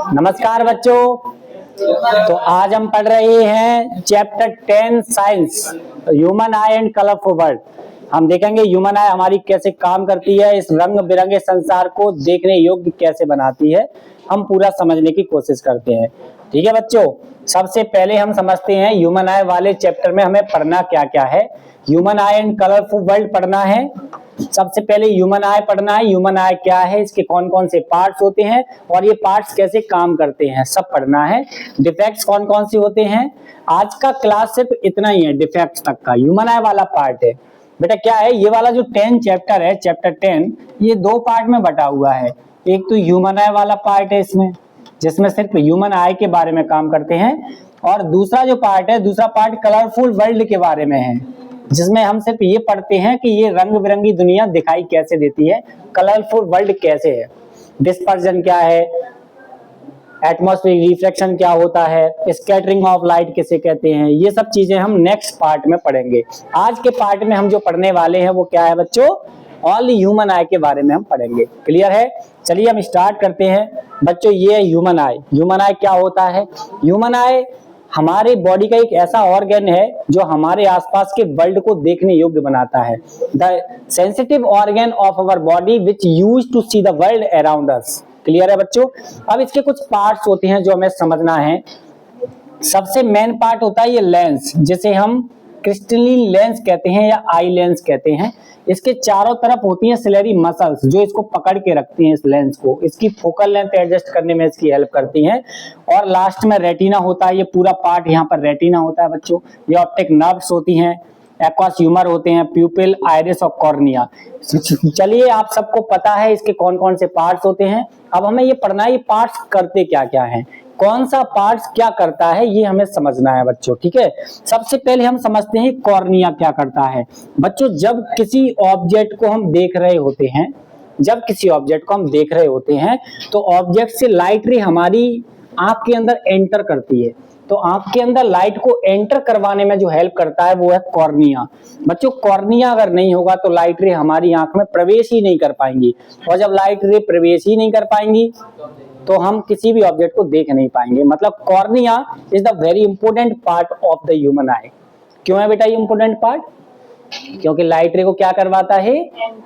नमस्कार बच्चों। तो आज हम पढ़ रहे हैं chapter 10 science, human I and colourful world. हम देखेंगे ह्यूमन आई हमारी कैसे काम करती है, इस रंग बिरंगे संसार को देखने योग्य कैसे बनाती है, हम पूरा समझने की कोशिश करते हैं। ठीक है बच्चों, सबसे पहले हम समझते हैं ह्यूमन आई वाले चैप्टर में हमें पढ़ना क्या क्या है। Human I and colourful world पढ़ना है। सबसे पहले ह्यूमन आई पढ़ना है। ह्यूमन आई क्या है, इसके कौन कौन से पार्ट्स होते हैं और ये पार्ट्स कैसे काम करते हैं, सब पढ़ना है। डिफेक्ट्स कौन कौन से होते हैं। आज का क्लास सिर्फ इतना ही है, डिफेक्ट्स तक का ह्यूमन आई वाला पार्ट है। बेटा क्या है, ये वाला जो 10 चैप्टर है, चैप्टर 10, ये दो पार्ट में बटा हुआ है। एक तो ह्यूमन आई वाला पार्ट है इसमें, जिसमें सिर्फ ह्यूमन आई के बारे में काम करते हैं, और दूसरा जो पार्ट है, दूसरा पार्ट कलरफुल वर्ल्ड के बारे में है, जिसमें हम सिर्फ ये पढ़ते हैं कि ये रंग बिरंगी दुनिया दिखाई कैसे देती है, कलरफुल वर्ल्ड कैसे है, डिस्पर्जन क्या है, एटमॉस्फेरिक रिफ्लेक्शन क्या होता है, स्कैटरिंग ऑफ लाइट किसे कहते हैं, ये सब चीजें हम नेक्स्ट पार्ट में पढ़ेंगे। आज के पार्ट में हम जो पढ़ने वाले हैं वो क्या है बच्चों, ओनली ह्यूमन आई के बारे में हम पढ़ेंगे। क्लियर है? चलिए हम स्टार्ट करते हैं बच्चों। ये है ह्यूमन आई। ह्यूमन आई क्या होता है? ह्यूमन आई हमारे बॉडी का एक ऐसा ऑर्गन है जो हमारे आसपास के वर्ल्ड को देखने योग्य बनाता है। The sensitive organ of our body which use to see the world around us. Clear है बच्चों? अब इसके कुछ पार्ट्स होते हैं जो हमें समझना है। सबसे मेन पार्ट होता है ये लेंस, जिसे हम क्रिस्टलिन लेंस कहते हैं या आई लेंस कहते हैं। इसके चारों तरफ होती हैं सिलेरी मसल्स जो इसको पकड़ के रखती हैं, इस लेंस को, इसकी फोकल लेंथ एडजस्ट करने में इसकी हेल्प करती हैं। और लास्ट में रेटिना होता है, ये पूरा पार्ट यहाँ पर रेटिना होता है बच्चों। ये ऑप्टिक नर्व्स होती हैं, एक्वास ह्यूमर होते हैं, प्यूपिल, आइरिस और कॉर्निया। चलिए, आप सबको पता है इसके कौन कौन से पार्ट्स होते हैं। अब हमें ये पढ़ना है ये पार्ट्स करते क्या क्या हैं, कौन सा पार्ट्स क्या करता है, ये हमें समझना है बच्चों। ठीक है, सबसे पहले हम समझते हैं कॉर्निया क्या करता है। बच्चों, जब किसी ऑब्जेक्ट को हम देख रहे होते हैं, तो ऑब्जेक्ट से लाइट रे हमारी आंख के अंदर एंटर करती है। तो आंख के अंदर लाइट को एंटर करवाने में जो हेल्प करता है वो है कॉर्निया। बच्चों, कॉर्निया अगर नहीं होगा तो लाइट रे हमारी आंख में प्रवेश ही नहीं कर पाएंगी, और जब लाइट रे प्रवेश ही नहीं कर पाएंगी तो हम किसी भी ऑब्जेक्ट को देख नहीं पाएंगे। मतलब cornea is the very important part of the human आई। क्यों है बेटा ये इंपॉर्टेंट पार्ट? क्योंकि लाइट रे को क्या करवाता है,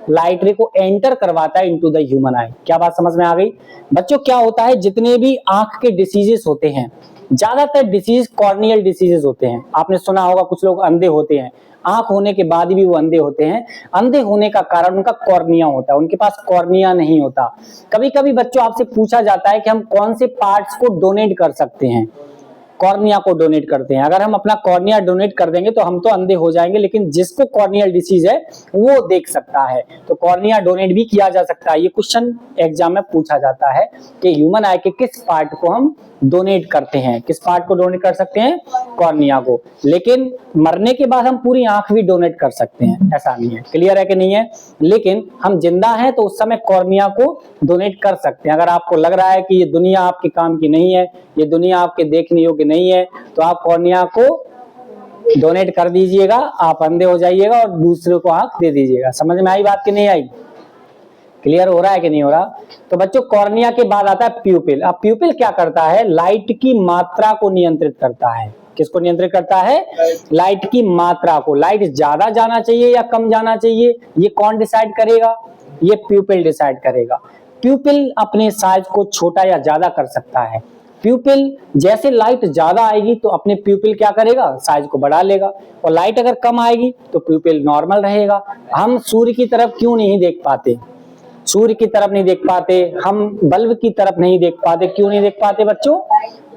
लाइट रे को एंटर करवाता है इनटू द ह्यूमन आई। क्या बात समझ में आ गई बच्चों? क्या होता है, जितने भी आंख के डिसीजेस होते हैं, ज्यादातर डिसीज कॉर्नियल डिसीजेस होते हैं। आपने सुना होगा कुछ लोग अंधे होते हैं, आंख होने के बाद भी वो अंधे होते हैं। अंधे होने का कारण उनका कॉर्निया होता है, उनके पास कॉर्निया नहीं होता। कभी कभी बच्चों आपसे पूछा जाता है कि हम कौन से पार्ट्स को डोनेट कर सकते हैं। कॉर्निया को डोनेट करते हैं। अगर हम अपना कॉर्निया डोनेट कर देंगे तो हम तो अंधे हो जाएंगे, लेकिन जिसको कॉर्नियल डिसीज है वो देख सकता है, तो कॉर्निया डोनेट भी किया जा सकता है। ये क्वेश्चन एग्जाम में पूछा जाता है कि ह्यूमन आई के किस पार्ट को हम डोनेट करते हैं, किस पार्ट को डोनेट कर सकते हैं, कॉर्निया को। लेकिन मरने के बाद हम पूरी आंख भी डोनेट कर सकते हैं, ऐसा नहीं है। क्लियर है कि नहीं है? लेकिन हम जिंदा हैं तो उस समय कॉर्निया को डोनेट कर सकते हैं। अगर आपको लग रहा है कि ये दुनिया आपके काम की नहीं है, ये दुनिया आपके देखने योग्य नहीं है, तो आप कॉर्निया को डोनेट कर दीजिएगा, आप अंधे हो जाइएगा और दूसरे को आंख दे दीजिएगा। समझ में आई बात कि नहीं आई? क्लियर हो रहा है कि नहीं हो रहा? तो बच्चों, कॉर्निया के बाद आता है प्यूपिल। अब प्यूपिल क्या करता है, लाइट की मात्रा को नियंत्रित करता है। किसको नियंत्रित करता है? लाइट की मात्रा को। लाइट ज्यादा जाना चाहिए या कम जाना चाहिए, ये कौन डिसाइड करेगा? ये प्यूपिल डिसाइड करेगा। प्यूपिल अपने साइज को छोटा या ज्यादा कर सकता है। प्यूपिल जैसे लाइट ज्यादा आएगी तो अपने प्यूपिल क्या करेगा, साइज को बढ़ा लेगा, और लाइट अगर कम आएगी तो प्यूपिल नॉर्मल रहेगा। हम सूर्य की तरफ क्यों नहीं देख पाते? सूर्य की तरफ नहीं देख पाते, हम बल्ब की तरफ नहीं देख पाते। क्यों नहीं देख पाते बच्चों?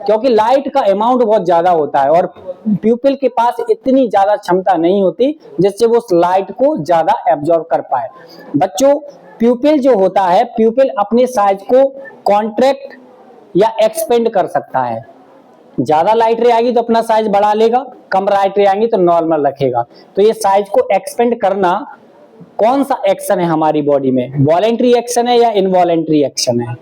क्योंकि लाइट का अमाउंट बहुत ज्यादा होता है और प्यूपिल के पास इतनी ज्यादा क्षमता नहीं होती जिससे वो लाइट को ज्यादा एब्जॉर्ब कर पाए। बच्चों, प्यूपिल जो होता है, प्यूपिल अपने साइज को कॉन्ट्रैक्ट या एक्सपेंड कर सकता है। ज्यादा लाइट रे आएगी तो अपना साइज बढ़ा लेगा, कम लाइट रे आएंगी तो नॉर्मल रखेगा। तो ये साइज को एक्सपेंड करना कौन सा एक्शन है हमारी बॉडी में, वॉलेंट्री एक्शन है या इनवॉलेंट्री एक्शन है?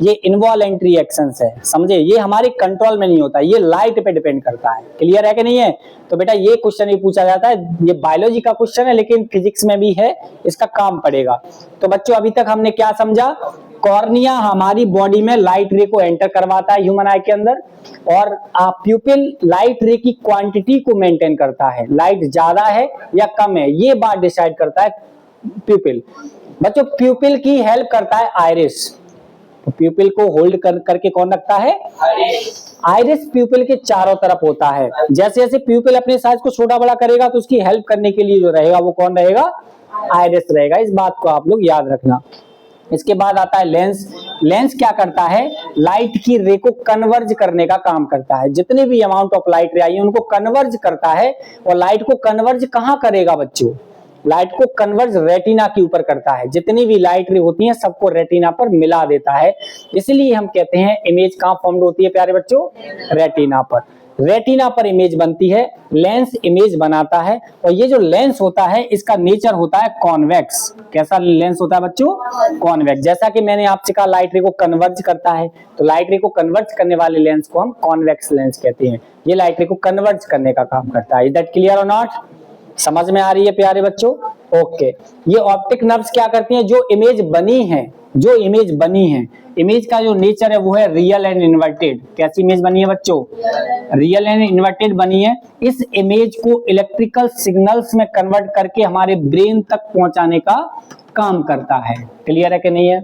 ये इनवॉलेंट्री एक्शन है, समझे? ये हमारे कंट्रोल में नहीं होता, ये लाइट पे डिपेंड करता है। क्लियर है कि नहीं है? तो बेटा ये क्वेश्चन ही पूछा जाता है, ये बायोलॉजी का क्वेश्चन है लेकिन फिजिक्स में भी है, इसका काम पड़ेगा। तो बच्चों अभी तक हमने क्या समझा? कॉर्निया हमारी बॉडी में लाइट रे को एंटर करवाता है ह्यूमन आई के अंदर, और प्यूपिल लाइट रे की क्वांटिटी को मेंटेन करता है, लाइट ज्यादा है या कम है ये बात डिसाइड करता है प्यूपिल। बच्चों प्यूपिल की हेल्प करता है आइरिस, तो प्यूपिल को होल्ड करके कौन रखता है? आइरिस प्यूपिल के चारों तरफ होता है। जैसे जैसे प्यूपिल अपने साइज को छोटा बड़ा करेगा तो उसकी हेल्प करने के लिए जो रहेगा वो कौन रहेगा? आइरिस रहेगा। इस बात को आप लोग याद रखना। इसके बाद आता है लेंस। लेंस क्या करता है? लाइट की रे को कन्वर्ज करने का काम करता है। जितने भी अमाउंट ऑफ लाइट रे आई है उनको कन्वर्ज करता है, और लाइट को कन्वर्ज कहां करेगा बच्चों? लाइट को कन्वर्ज रेटिना के ऊपर करता है। जितनी भी लाइट रे होती है सबको रेटिना पर मिला देता है। इसलिए हम कहते हैं इमेज कहां फॉर्म होती है प्यारे बच्चों? रेटिना पर। रेटिना पर इमेज बनती है, लेंस इमेज बनाता है। और ये जो लेंस होता है इसका नेचर होता है कॉन्वेक्स। कैसा लेंस होता है बच्चों? कॉन्वेक्स। जैसा कि मैंने आपसे कहा लाइट रे को कन्वर्ज करता है, तो लाइट रे को कन्वर्ज करने वाले लेंस को हम कॉन्वेक्स लेंस कहते हैं। ये लाइट रे को कन्वर्ज करने का काम करता है। इज दैट क्लियर और नॉट? समझ में आ रही है प्यारे बच्चों? ओके। ये ऑप्टिक नर्व्स क्या करती हैं? जो इमेज बनी है, जो इमेज बनी है, इमेज का जो नेचर है वो है रियल एंड इन्वर्टेड। कैसी इमेज बनी है बच्चों? रियल एंड इन्वर्टेड बनी है। इस इमेज को इलेक्ट्रिकल सिग्नल्स में कन्वर्ट करके हमारे ब्रेन तक पहुंचाने का काम करता है। क्लियर है कि नहीं है?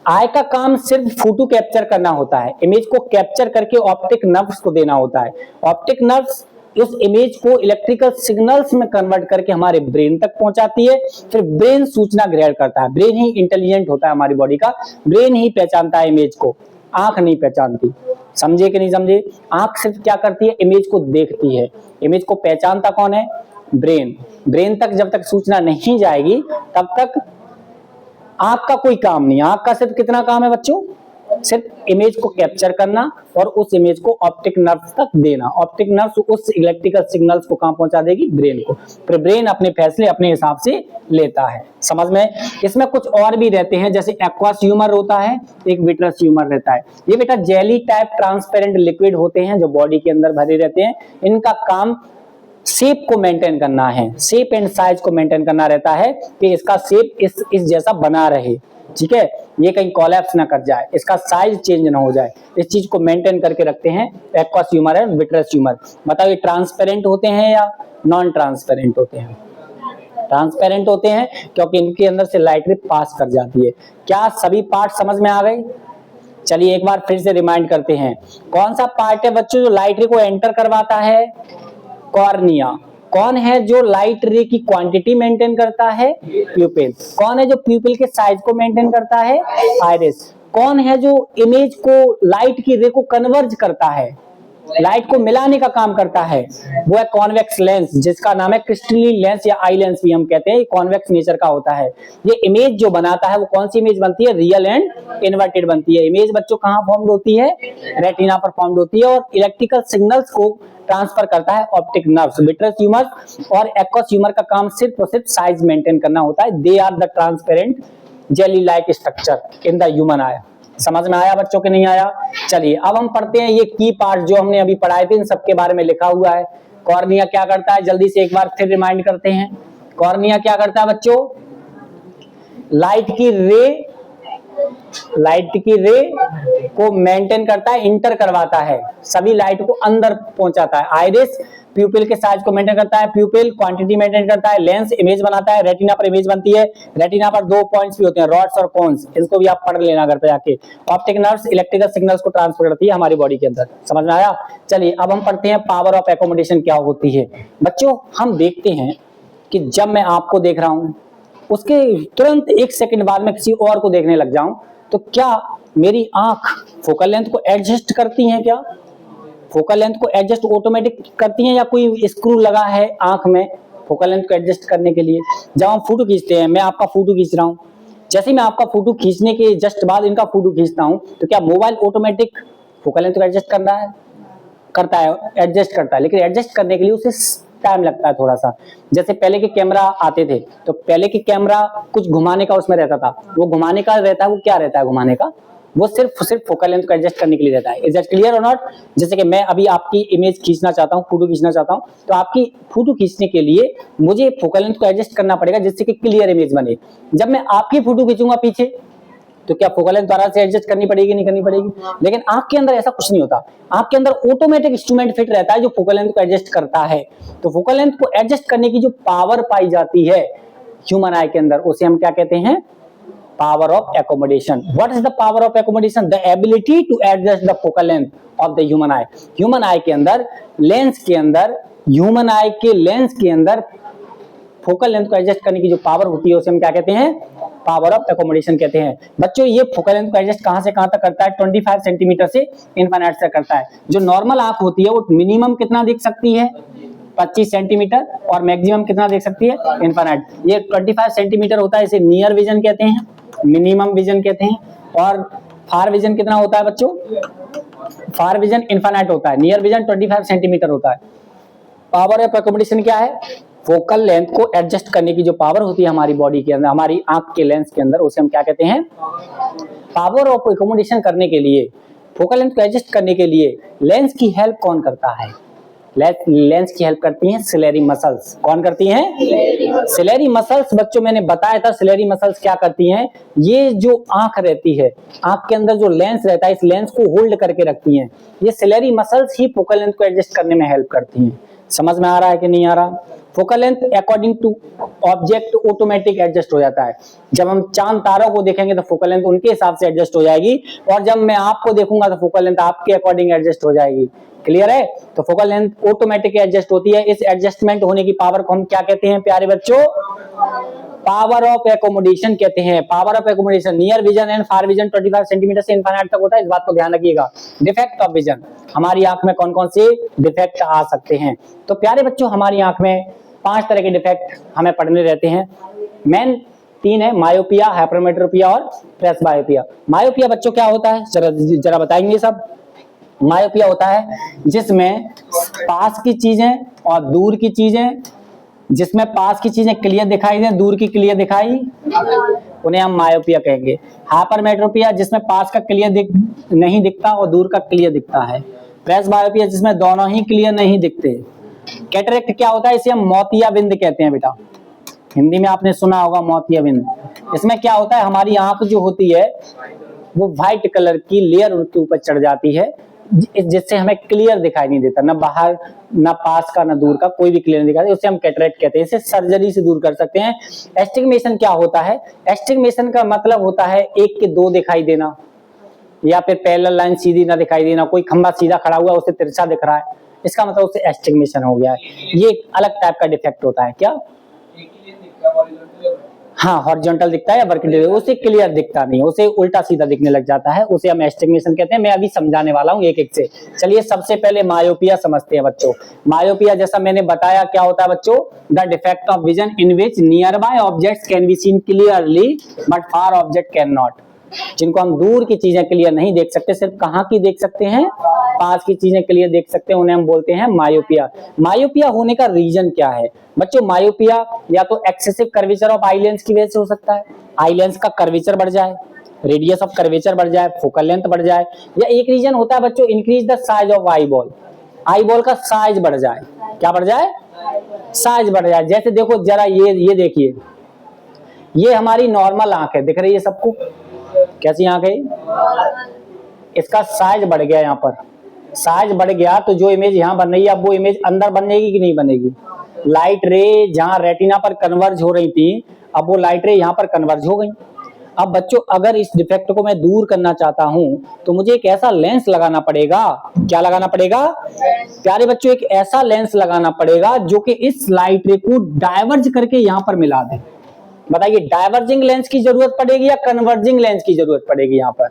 आई का काम सिर्फ फोटो कैप्चर करना होता है, इमेज को कैप्चर करके ऑप्टिक नर्व्स को देना होता है। ऑप्टिक नर्व्स उस इमेज को इलेक्ट्रिकल सिग्नल्स में कन्वर्ट करके हमारे ब्रेन तक पहुंचाती है। फिर ब्रेन सूचना ग्रहण करता है। ब्रेन ही इंटेलिजेंट होता है हमारी बॉडी का, ब्रेन ही पहचानता है इमेज को, आंख नहीं पहचानती। समझे कि नहीं समझे? आंख सिर्फ क्या करती है? इमेज को देखती है। इमेज को पहचानता कौन है? ब्रेन। ब्रेन तक जब तक सूचना नहीं जाएगी तब तक आंख का कोई काम नहीं। आंख का सिर्फ कितना काम है बच्चों? सिर्फ इमेज को कैप्चर करना और उस इमेज को ऑप्टिक नर्व्स तक देना। ऑप्टिक नर्व्स उस इलेक्ट्रिकल सिग्नल्स को कहां पहुंचा देगी? ब्रेन को। फिर ब्रेन अपने फैसले अपने हिसाब से लेता है। समझ में? इसमें कुछ और भी रहते हैं, जैसे एक्वास ह्यूमर होता है, एक विट्रस ह्यूमर रहता है। ये बेटा जेली टाइप ट्रांसपेरेंट लिक्विड होते हैं जो बॉडी के अंदर भरे रहते हैं। इनका काम शेप को मेंटेन करना है, शेप एंड साइज को मेंटेन करना रहता है कि इसका शेप इस जैसा बना रहे। ठीक है, ये कहीं कोलैप्स ना कर जाए, इसका साइज चेंज ना हो जाए, इस चीज को मेंटेन करके रखते हैं। एक्वास ह्यूमर है, विट्रस ह्यूमर। बताओ ये ट्रांसपेरेंट होते हैं या नॉन ट्रांसपेरेंट होते हैं? ट्रांसपेरेंट होते हैं क्योंकि इनके अंदर से लाइट रे पास कर जाती है। क्या सभी पार्ट समझ में आ गए? चलिए एक बार फिर से रिमाइंड करते हैं। कौन सा पार्ट है बच्चों जो लाइट रे को एंटर करवाता है? कॉर्निया। कौन है जो लाइट रे की क्वांटिटी मेंटेन करता है? प्यूपिल। कौन है जो प्यूपिल के साइज को मेंटेन करता है? आइरिस। कौन है जो इमेज को लाइट की रे को कन्वर्ज करता है, लाइट को मिलाने का काम करता है? वो है कॉन्वेक्स लेंस, जिसका नाम है क्रिस्टलीन लेंस या आई लेंस भी हम कहते हैं। कॉन्वेक्स नेचर का होता है। ये इमेज जो बनाता है वो कौन सी इमेज बनती है? रियल एंड इन्वर्टेड बनती है। इमेज बच्चों कहां फॉर्म होती है? रेटिना पर फॉर्म होती है, और इलेक्ट्रिकल सिग्नल्स को ट्रांसफर करता है ऑप्टिक नर्व्स। विट्रस ह्यूमर और एक्वास ह्यूमर का काम सिर्फ और सिर्फ साइज मेंटेन करना होता है। They are the transparent jelly like structure in the human eye. समझ में आया बच्चों के नहीं आया? चलिए अब हम पढ़ते हैं ये की पार्ट जो हमने अभी पढ़ाए थे, इन सबके बारे में लिखा हुआ है। कॉर्निया क्या करता है? जल्दी से एक बार फिर रिमाइंड करते हैं। कॉर्निया क्या करता है बच्चों? लाइट की रे को मेंटेन करता है, इंटर करवाता है, सभी लाइट को अंदर पहुंचाता है। आइरिस प्यूपिल के साइज को मेंटेन करता है, प्यूपिल क्वांटिटी मेंटेन करता है, लेंस इमेज बनाता है, रेटिना पर इमेज बनती है। रेटिना पर दो पॉइंट्स भी होते हैं, रॉड्स और कोन्स, इसको भी आप पढ़ लेना घर पे जाके। ऑप्टिक नर्व्स इलेक्ट्रिकल सिग्नल्स को ट्रांसफर करती है हमारी बॉडी के अंदर। समझ में आया? चलिए अब हम पढ़ते हैं पावर ऑफ एकोमोडेशन क्या होती है। बच्चों हम देखते हैं कि जब मैं आपको देख रहा हूं उसके तुरंत एक सेकंड बाद में किसी और को देखने लग जाऊं, तो क्या मेरी आंख फोकल लेंथ को एडजस्ट करती हैं? क्या फोकल लेंथ को एडजस्ट ऑटोमेटिक करती हैं, या कोई स्क्रू लगा है आंख में फोकल लेंथ को एडजस्ट करने के लिए? जब हम फोटो खींचते हैं, मैं आपका फोटो खींच रहा हूं, जैसे ही मैं आपका फोटो खींचने के जस्ट बाद इनका फोटो खींचता हूं, तो क्या मोबाइल ऑटोमेटिक फोकल लेंथ को एडजस्ट करता है? एडजस्ट करता है, लेकिन एडजस्ट करने के लिए उसे टाइम लगता है थोड़ा सा। जैसे पहले के कैमरा आते थे, तो पहले के कैमरा कुछ घुमाने का उसमें रहता था, वो घुमाने का रहता है, वो क्या रहता है घुमाने का? वो सिर्फ फोकल लेंथ को एडजस्ट करने के लिए रहता है। इज दैट क्लियर और नॉट? जैसे कि मैं अभी आपकी इमेज खींचना चाहता हूँ, फोटो खींचना चाहता हूँ, तो आपकी फोटो खींचने के लिए मुझे फोकल लेंथ को एडजस्ट करना पड़ेगा जिससे कि क्लियर इमेज बने। जब मैं आपकी फोटो खींचूंगा पीछे, तो क्या फोकल लेंथ द्वारा से एडजस्ट करनी पड़ेगी, नहीं करनी पड़ेगी? लेकिन आंख के अंदर ऐसा कुछ नहीं होता, आंख के अंदर ऑटोमेटिक इंस्ट्रूमेंट फिट रहता है जो फोकल लेंथ को एडजस्ट करता है। तो फोकल लेंथ को एडजस्ट करने की जो पावर पाई जाती है ह्यूमन आई के अंदर, उसे हम क्या कहते हैं? Power of accommodation. What is the power of accommodation? The ability to adjust the focal length of the human eye. Human eye के अंदर, लेंस के अंदर, ह्यूमन आई के लेंस के अंदर फोकल लेंथ को एडजस्ट करने की जो पावर होती है उसे हम क्या कहते हैं? पावर ऑफ एकोमोडेशन कहते हैं। बच्चों ये फोकल लेंथ को एडजस्ट कहां से कहां तक करता है? 25 सेंटीमीटर से इनफाइनाइट तक करता है। जो नॉर्मल आंख होती है वो मिनिमम कितना देख सकती है? 25 सेंटीमीटर, और मैक्सिमम कितना देख सकती है? इनफाइनाइट। ये 25 सेंटीमीटर होता है, इसे नियर विजन कहते हैं, मिनिमम विजन कहते हैं। और फार विजन कितना होता है बच्चों? फार विजन इनफाइनाइट होता है, नियर विजन 25 सेंटीमीटर होता है। पावर ऑफ एकोमोडेशन क्या है? फोकल लेंथ को एडजस्ट करने की जो पावर होती है हमारी बॉडी के अंदर, हमारी आंख के लेंस के अंदर, उसे हम क्या कहते हैं? पावर ऑफ एकोमोडेशन करने के लिए, फोकल लेंथ को एडजस्ट करने के लिए लेंस की हेल्प कौन करता है? लेंस की हेल्प करती हैं सिलेरी मसल्स। कौन करती हैं? Ciliary muscles. बच्चों मैंने बताया था सिलेरी मसल्स क्या करती हैं? ये जो आंख रहती है, आंख के अंदर जो लेंस रहता है, इस लेंस को होल्ड करके रखती हैं। ये सिलेरी मसल्स ही फोकल लेंथ को एडजस्ट करने में हेल्प करती हैं। समझ में आ रहा है कि नहीं आ रहा? Focal length according to object automatic adjust हो जाता है। जब हम चांद तारों को देखेंगे तो फोकल लेंथ उनके हिसाब से एडजस्ट हो जाएगी, और जब मैं आपको देखूंगा तो फोकल लेंथ आपके अकॉर्डिंग एडजस्ट हो जाएगी। क्लियर है? तो फोकल लेंथ ऑटोमेटिक एडजस्ट होती है। इस एडजस्टमेंट होने की पावर को हम क्या कहते हैं प्यारे बच्चों? पावर ऑफ एकोमोडेशन कहते हैं। Power of accommodation. Near vision and far vision 25 centimetre से इनफाइनाइट तक होता है, इस बात को ध्यान रखिएगा। डिफेक्ट ऑफ विजन, हमारी आंख में कौन कौन से डिफेक्ट आ सकते हैं? तो प्यारे बच्चों हमारी आंख में 5 तरह के डिफेक्ट हमें पढ़ने रहते हैं। मेन 3 है, मायोपिया, हाइपरमेट्रोपिया और प्रेसबायोपिया। मायोपिया बच्चों क्या होता है? जरा बताएंगे सब। मायोपिया होता है जिसमें पास की चीजें और दूर की चीजें, जिसमें पास की चीजें क्लियर दिखाई दे, दूर की क्लियर दिखाई, उन्हें हम मायोपिया कहेंगे। हाइपरमेट्रोपिया जिसमें पास का क्लियर नहीं दिखता और दूर का क्लियर दिखता है। प्रेसबायोपिया जिसमें दोनों ही क्लियर नहीं दिखते। कैटरेक्ट क्या होता है? इसे हम मोतियाबिंद कहते हैं बेटा, हिंदी में आपने सुना होगा मोतियाबिंद। इसमें क्या होता है? हमारी आंख जो होती है वो व्हाइट कलर की लेयर उनके ऊपर चढ़ जाती है, जिससे हमें क्लियर दिखाई नहीं देता, ना बाहर ना पास का ना दूर का, कोई भी क्लियर नहीं दिखाई, उसे हम कैटरेक्ट कहते हैं। इसे सर्जरी से दूर कर सकते हैं। एस्टिग्मेशन क्या होता है? एस्टिग्मेशन का मतलब होता है 1 के 2 दिखाई देना, या फिर पैरेलल लाइन सीधी ना दिखाई देना, कोई खंबा सीधा खड़ा हुआ उसे तिरछा दिख रहा है, इसका मतलब उसे एस्टिग्मेशन हो गया है। ये एक अलग टाइप का डिफेक्ट होता है। क्या? हाँ, हॉरिजॉन्टल दिखता है या वर्टिकल, उसे क्लियर दिखता नहीं, उसे उल्टा सीधा दिखने लग जाता है, उसे हम एस्टिग्मेशन कहते हैं। मैं अभी समझाने वाला हूँ एक एक से। चलिए सबसे पहले मायोपिया समझते हैं बच्चों। मायोपिया जैसा मैंने बताया क्या होता है बच्चों? The defect of vision in which nearby objects can be seen clearly but far object can not. जिनको हम दूर की चीजें क्लियर नहीं देख सकते, सिर्फ कहाँ की देख सकते हैं? पास की चीजें क्लियर देख सकते हैं, उन्हें हम बोलते हैं मायोपिया। मायोपिया होने का रीजन क्या है बच्चों? मायोपिया या तो excessive curvature of eye lens की वजह से हो सकता है, आई लेंस का कर्वेचर बढ़ जाए, रेडियस ऑफ कर्वेचर बढ़ जाए, फोकल लेंथ बढ़ जाए, या एक रीजन होता है बच्चों increase the size of eye ball, eye ball का साइज बढ़ जाए। क्या बढ़ जाए? साइज बढ़ जाए। जैसे देखो जरा ये देखिए, ये हमारी नॉर्मल आंख है, दिख रही है सबको? कैसी आंख है? इसका साइज बढ़ गया, यहाँ पर साइज बढ़ गया तो जो इमेज यहाँ बन रही है अब वो इमेज अंदर बनेगी कि नहीं बनेगी? लाइट रे जहाँ रेटिना पर कन्वर्ज हो रही थी, अब वो लाइट रे यहाँ पर कन्वर्ज हो गई। अब बच्चों अगर इस डिफेक्ट को मैं दूर करना चाहता हूं तो मुझे एक ऐसा लेंस लगाना पड़ेगा। क्या लगाना पड़ेगा प्यारे बच्चों? एक ऐसा लेंस लगाना पड़ेगा जो कि इस लाइट रे को डाइवर्ज करके यहाँ पर मिला दे। बताइए डाइवर्जिंग लेंस की जरूरत पड़ेगी या कन्वर्जिंग लेंस की जरूरत पड़ेगी यहाँ पर?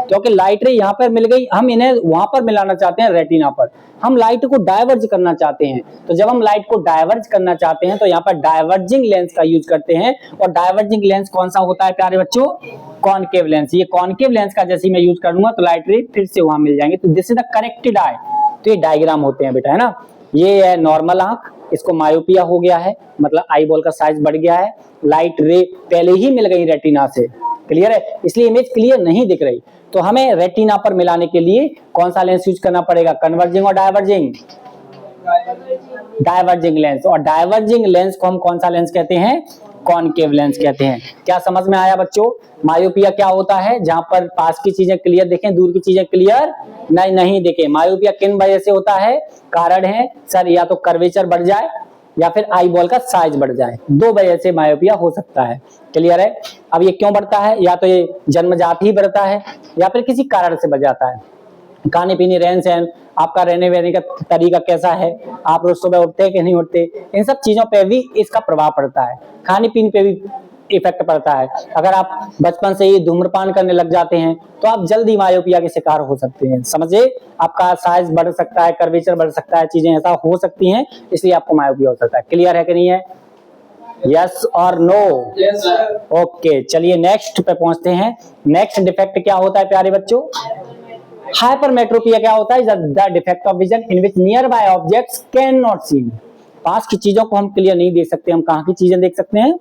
क्योंकि लाइट रे यहाँ पर मिल गई, हम इन्हें वहां पर मिलाना चाहते हैं रेटिना पर, हम लाइट को डाइवर्ज करना चाहते हैं। तो जब हम लाइट को डाइवर्ज करना चाहते हैं तो यहाँ पर डाइवर्जिंग लेंस का यूज करते हैं। और डाइवर्जिंग लेंस कौन सा होता है प्यारे बच्चों? Concave lens. ये कॉनकेव लेंस का जैसे मैं यूज करूंगा तो लाइट रे फिर से वहां मिल जाएंगे। तो दिस इज द करेक्टेड आई। तो ये डायग्राम होते हैं बेटा, है ना? ये है नॉर्मल आंख, इसको मायोपिया हो गया है, मतलब आई बॉल का साइज बढ़ गया है, लाइट रे पहले ही मिल गई रेटिना से। क्लियर है? इसलिए इमेज क्लियर नहीं दिख रही। तो हमें रेटिना पर मिलाने के लिए कौन सा लेंस यूज करना पड़ेगा? कन्वर्जिंग और डाइवर्जिंग? Diverging lens. और डाइवर्जिंग लेंस को हम कौन सा लेंस कहते हैं? कॉनकेव लेंस कहते हैं। क्या समझ में आया बच्चों? मायोपिया क्या होता है? जहां पर पास की चीजें क्लियर दिखें, दूर की चीजें क्लियर नहीं दिखे। मायोपिया किन वजह से होता है? कारण है सर, या तो कर्वेचर बढ़ जाए या फिर आई बॉल का साइज बढ़ जाए, दो वजह से मायोपिया हो सकता है। क्लियर है? अब ये क्यों बढ़ता है? या तो ये जन्मजात ही बढ़ता है या फिर किसी कारण से बढ़ जाता है। खाने पीने, रहन सहन, आपका रहने बहने का तरीका कैसा है, आप रोज सुबह उठते हैं कि नहीं उठते, इन सब चीजों पे भी इसका प्रभाव पड़ता है। खाने पीने पे भी इफेक्ट पड़ता है। अगर आप बचपन से ही धूम्रपान करने लग जाते हैं तो आप जल्दी मायोपिया के शिकार हो सकते हैं। समझे? आपका साइज बढ़ सकता है, कर्वेचर बढ़ सकता है, चीजें ऐसा हो सकती हैं, इसलिए आपको मायोपिया हो सकता है। क्लियर है कि नहीं है? यस और नो? ओके, चलिए नेक्स्ट पे पहुंचते हैं। नेक्स्ट डिफेक्ट क्या होता है प्यारे बच्चों? हाइपरमेट्रोपिया क्या होता है? The defect of vision in which nearby objects can not seen. पास की चीजों को हम क्लियर नहीं देख सकते। हम कहाँ की चीजें देख सकते हैं?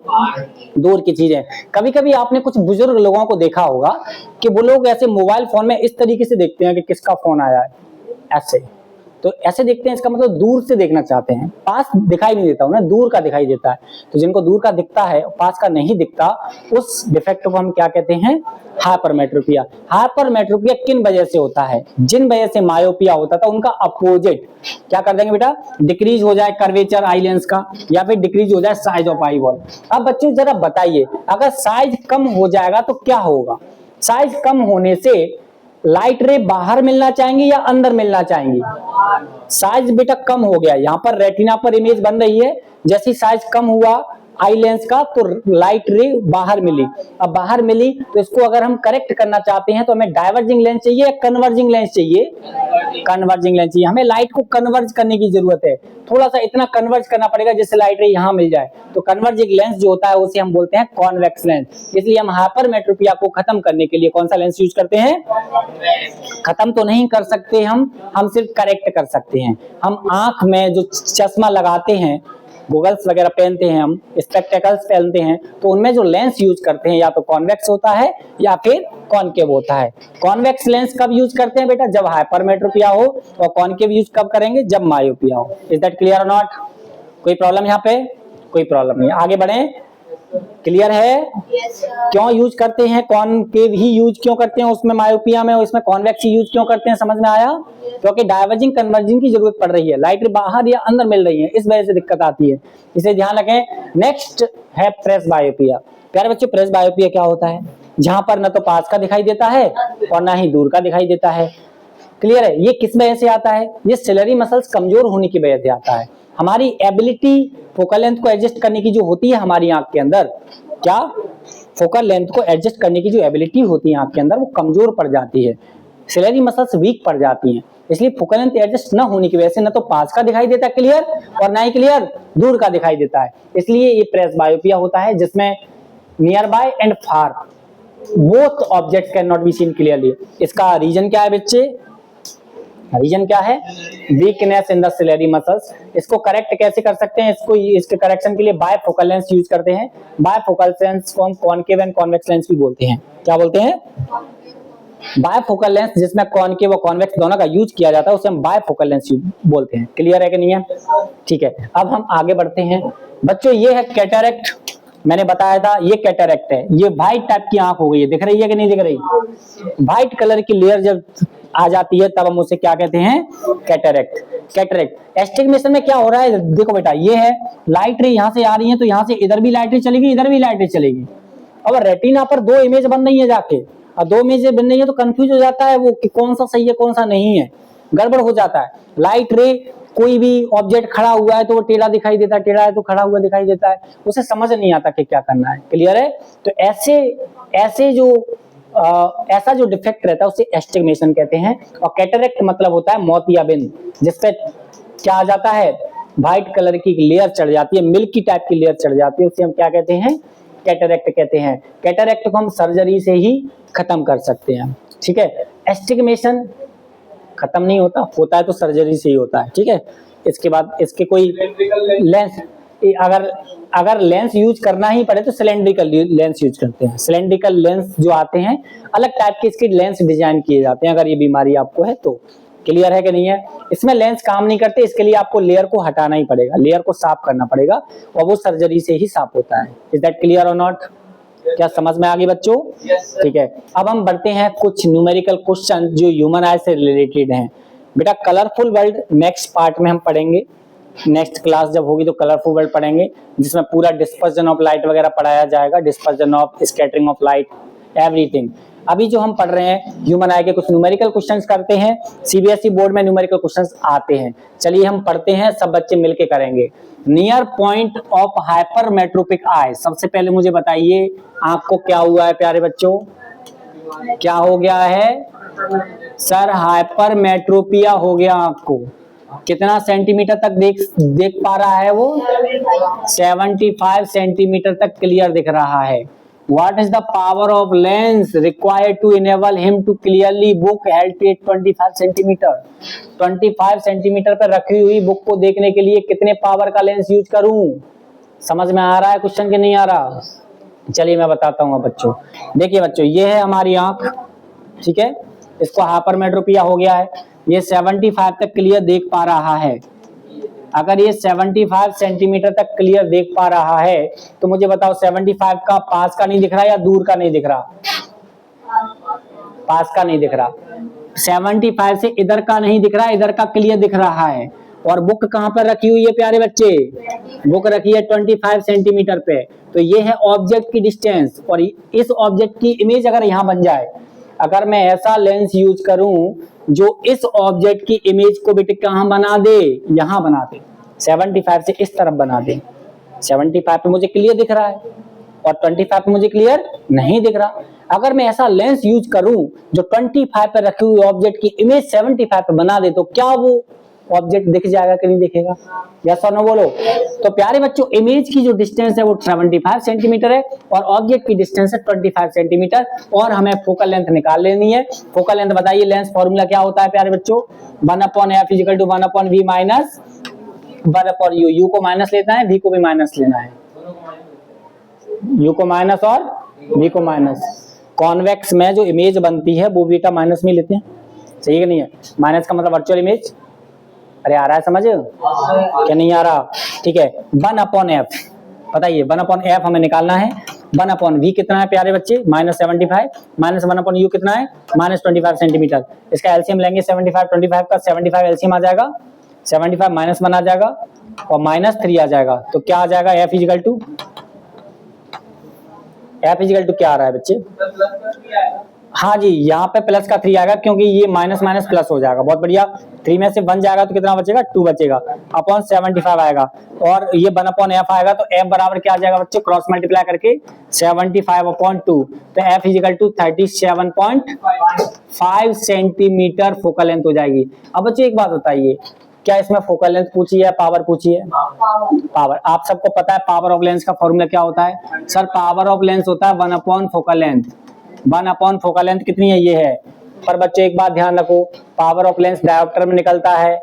दूर की चीजें। कभी कभी आपने कुछ बुजुर्ग लोगों को देखा होगा कि वो लोग ऐसे मोबाइल फोन में इस तरीके से देखते हैं कि किसका फोन आया है, ऐसे तो ऐसे देखते हैं, इसका मतलब दूर से देखना चाहते हैं। पास दिखाई नहीं देता, उन्हें दूर का दिखाई देता है। तो जिनको दूर का दिखता है, पास का नहीं दिखता, उस डिफेक्ट को हम क्या कहते हैं? हाइपरमेट्रोपिया। हाइपरमेट्रोपिया किन वजह से होता है? जिन वजह से मायोपिया होता था उनका अपोजिट क्या कर देंगे बेटा? डिक्रीज हो जाए कर्वेचर आई लेंस का, या फिर डिक्रीज हो जाए साइज ऑफ आई बॉल। अब बच्चों जरा बताइए, अगर साइज कम हो जाएगा तो क्या होगा? साइज कम होने से लाइट रे बाहर मिलना चाहेंगी या अंदर मिलना चाहेंगी? साइज बेटा कम हो गया, यहाँ पर रेटिना पर इमेज बन रही है, जैसे साइज कम हुआ आई लेंस का तो लाइट रे बाहर मिली। अब बाहर मिली तो इसको अगर हम करेक्ट करना चाहते हैं तो हमें डाइवर्जिंग लेंस चाहिए या कन्वर्जिंग लेंस चाहिए? कन्वर्जिंग लेंस चाहिए। हमें लाइट को कन्वर्ज करने की जरूरत है, थोड़ा सा इतना कन्वर्ज करना पड़ेगा जिससे लाइट रे यहाँ मिल जाए। तो कन्वर्जिंग लेंस जो होता है उसे हम बोलते हैं कॉन्वेक्स लेंस। इसलिए हम हाइपरमेट्रोपिया को खत्म करने के लिए कौन सा लेंस यूज करते हैं? खत्म तो नहीं कर सकते हम सिर्फ करेक्ट कर सकते हैं। हम आंख में जो चश्मा लगाते हैं, गॉगल्स वगैरह पहनते हैं, हम स्पेक्टेकल्स पहनते हैं, तो उनमें जो लेंस यूज करते हैं या तो कॉन्वेक्स होता है या फिर कॉनकेव होता है। कॉन्वेक्स लेंस कब यूज करते हैं बेटा? जब हाइपरमेट्रोपिया हो। और कॉनकेव यूज कब करेंगे? जब मायोपिया हो। इज दैट क्लियर और नॉट? कोई प्रॉब्लम यहाँ पे? कोई प्रॉब्लम नहीं। आगे बढ़े। क्लियर है? क्यों यूज करते हैं कॉनकेव ही यूज क्यों करते हैं उसमें मायोपिया में, और इसमें कॉन्वेक्स ही यूज क्यों करते हैं? समझ में आया? क्योंकि डाइवर्जिंग कन्वर्जिंग की जरूरत पड़ रही है, लाइट बाहर या अंदर मिल रही है, इस वजह से दिक्कत आती है, इसे ध्यान रखें। नेक्स्ट है प्रेस बायोपिया। प्यारे बच्चों, प्रेस बायोपिया क्या होता है? जहां पर न तो पास का दिखाई देता है और ना ही दूर का दिखाई देता है। क्लियर है? ये किस वजह से आता है? ये सिलरी मसल्स कमजोर होने की वजह से आता है। हमारी एबिलिटी फोकल लेंथ को एडजस्ट करने की जो होती है हमारी आंख के अंदर, क्या फोकल लेंथ को एडजस्ट करने की जो एबिलिटी होती है आंख के अंदर, वो कमजोर पड़ जाती है, सिलरी मसल्स वीक पड़ जाती हैं। इसलिए फोकल लेंथ एडजस्ट न होने की वजह से न तो पास का दिखाई देता है क्लियर, और ना ही क्लियर दूर का दिखाई देता है। इसलिए ये प्रेस बायोपिया होता है, जिसमें near by and far both objects can not be seen clearly. इसका रीजन क्या है बच्चे? रीजन क्या है? Weakness in the ciliary muscles. इसको करेक्ट कैसे कर सकते हैं? इसके करेक्शन के लिए बायफोकल लेंस यूज करते हैं। बायफोकल लेंस को हम कॉनकेव एंड कॉन्वेक्स लेंस भी बोलते हैं। क्या बोलते हैं? बायफोकल लेंस, जिसमें कॉनकेव और कॉन्वेक्स दोनों का यूज किया जाता है, उसे हम बायफोकल लेंस बोलते हैं। क्लियर है कि नहीं है? ठीक है, अब हम आगे बढ़ते हैं बच्चों। ये है कैटरेक्ट, मैंने बताया था ये कैटरेक्ट है। ये व्हाइट टाइप की आंख हो गई है, दिख रही है कि नहीं दिख रही? व्हाइट कलर की लेयर जब आ जाती है तब हम उसे क्या कहते हैं? कैटरेक्ट। कैटरेक्ट एस्टिग्मेशन में क्या हो रहा है? देखो बेटा, ये है लाइट रे यहाँ से आ रही है, तो यहाँ से इधर भी लाइट रे चलेगी, इधर भी लाइट रे चलेगी। अब रेटिना पर दो इमेज बन रही है जाके, और दो इमेज बन रही है तो कंफ्यूज हो जाता है वो कि कौन सा सही है कौन सा नहीं है, गड़बड़ हो जाता है। लाइट रे, कोई भी ऑब्जेक्ट खड़ा हुआ है तो वो टेढ़ा दिखाई देता है, टेढ़ा है तो खड़ा हुआ दिखाई देता है, उसे समझ नहीं आता कि क्या करना है। क्लियर है? तो ऐसा जो डिफेक्ट रहता है उसे एस्टिग्मेशन कहते हैं। और कैटरेक्ट मतलब होता है मोतियाबिंद, जिसपे क्या आ जाता है? व्हाइट कलर की लेयर चढ़ जाती है, मिल्की टाइप की लेयर चढ़ जाती है, उसे हम क्या कहते हैं? कैटरेक्ट कहते हैं। कैटरेक्ट को हम सर्जरी से ही खत्म कर सकते हैं। ठीक है, एस्टिग्मेशन खत्म नहीं होता है तो सर्जरी से ही होता है। ठीक है, इसके बाद इसके कोई लेंस, अगर लेंस यूज करना ही पड़े तो सिलेंड्रिकल लेंस यूज करते हैं। सिलेंड्रिकल लेंस जो आते हैं अलग टाइप के, इसके लेंस डिजाइन किए जाते हैं अगर ये बीमारी आपको है तो। क्लियर है कि नहीं है? इसमें लेंस काम नहीं करते, इसके लिए आपको लेयर को हटाना ही पड़ेगा, लेयर को साफ करना पड़ेगा और वो सर्जरी से ही साफ होता है। इज दैट क्लियर और नॉट? क्या समझ में आ गई बच्चों? ठीक है, अब हम बढ़ते हैं कुछ न्यूमेरिकल क्वेश्चन जो ह्यूमन आई से रिलेटेड हैं। बेटा कलरफुल वर्ल्ड नेक्स्ट पार्ट में हम पढ़ेंगे, नेक्स्ट क्लास जब होगी तो कलरफुल वर्ल्ड पढ़ेंगे, जिसमें पूरा डिस्पर्जन ऑफ लाइट वगैरह पढ़ाया जाएगा, dispersion of scattering of light everything. अभी जो हम पढ़ रहे हैं ह्यूमन आई के कुछ न्यूमेरिकल क्वेश्चंस करते हैं, सीबीएसई बोर्ड में न्यूमेरिकल क्वेश्चंस आते हैं। चलिए हम पढ़ते हैं, सब बच्चे मिलके करेंगे। नियर पॉइंट ऑफ हाइपरमेट्रोपिक आई, सबसे पहले मुझे बताइए आंख को क्या हुआ है प्यारे बच्चों? क्या हो गया है सर? हाइपरमेट्रोपिया हो गया आंख को। कितना सेंटीमीटर तक देख पा रहा है वो? 75 सेंटीमीटर तक क्लियर दिख रहा है। What is the power of lens required to enable him to clearly book held at 25 centimetre? 25 centimetre पर रखी हुई बुक को देखने के लिए कितने पावर का लेंस यूज करूं? समझ में आ रहा है क्वेश्चन के नहीं आ रहा? चलिए मैं बताता हूँ बच्चों। देखिए बच्चों, ये है हमारी आंख, ठीक है, इसको हाइपरमेट्रोपिया हो गया है, ये 75 तक क्लियर देख पा रहा है। अगर ये 75 सेंटीमीटर तक क्लियर देख पा रहा है तो मुझे बताओ 75 का पास का नहीं दिख रहा या दूर का नहीं दिख रहा? पास का नहीं दिख रहा। 75 से इधर का नहीं दिख रहा, इधर का क्लियर दिख रहा है। और बुक कहां पर रखी हुई है प्यारे बच्चे? बुक रखी है 25 सेंटीमीटर पे। तो ये है ऑब्जेक्ट की डिस्टेंस, और इस ऑब्जेक्ट की इमेज अगर यहां बन जाए, अगर मैं ऐसा लेंस यूज करूं जो इस ऑब्जेक्ट की इमेज को बेटे कहां बना दे? यहां बना दे, 75 से इस तरफ बना दे। 75 पे मुझे क्लियर दिख रहा है और 25 पे मुझे क्लियर नहीं दिख रहा। अगर मैं ऐसा लेंस यूज करूं जो 25 पे रखी हुई ऑब्जेक्ट की इमेज 75 पे बना दे, तो क्या वो ऑब्जेक्ट दिख जाएगा कि नहीं दिखेगा? यस और नो बोलो। तो प्यारे बच्चों, इमेज की जो डिस्टेंस है वो 75 सेंटीमीटर है और ऑब्जेक्ट की डिस्टेंस है 25 सेंटीमीटर, और हमें फोकल लेंथ निकाल लेनी है। फोकल लेंथ बताइए, लेंस फॉर्मूला क्या होता है प्यारे बच्चों? 1/f = 1/v minus 1/u। u को माइनस लेना है, v को भी माइनस लेना है, u को माइनस और v को माइनस। कॉन्वेक्स में जो इमेज बनती है वो बेटा माइनस में लेते हैं, सही है कि नहीं है? माइनस का मतलब वर्चुअल इमेज। अरे आ रहा है समझ क्या नहीं आ रहा? ठीक है, 1/f बताइए, 1/f हमें निकालना है। 1/v कितना है प्यारे बच्चे? -75 माइनस 1/u कितना है? -25 सेंटीमीटर। इसका एलसीएम लेंगे 75 25 का, 75 एलसीएम आ जाएगा, 75 -1 आ जाएगा और -3 आ जाएगा। तो क्या आ जाएगा? f = क्या आ रहा है बच्चे? हाँ जी, यहाँ पे प्लस का 3 आएगा क्योंकि ये माइनस माइनस प्लस हो जाएगा। बहुत बढ़िया। 3 में से 1 जाएगा तो कितना बचेगा? 2 बचेगा, अपॉन 75 आएगा और ये 1/f आएगा। तो f बराबर क्या आ जाएगा बच्चे? क्रॉस मल्टीप्लाई करके 75/2। तो f = 37.5 सेंटीमीटर फोकल लेंथ हो जाएगी। अब बच्चे एक बात बताइए, क्या इसमें फोकल लेंथ पूछी है, पावर पूछी है? पावर। आप सबको पता है पावर ऑफ लेंस का फॉर्मूला क्या होता है? सर पावर ऑफ लेंस होता है 1/फोकल लेंथ। 1/फोकल लेंथ कितनी है? ये है। पर बच्चे एक बात ध्यान रखो, पावर ऑफ लेंस डायोप्टर में निकलता है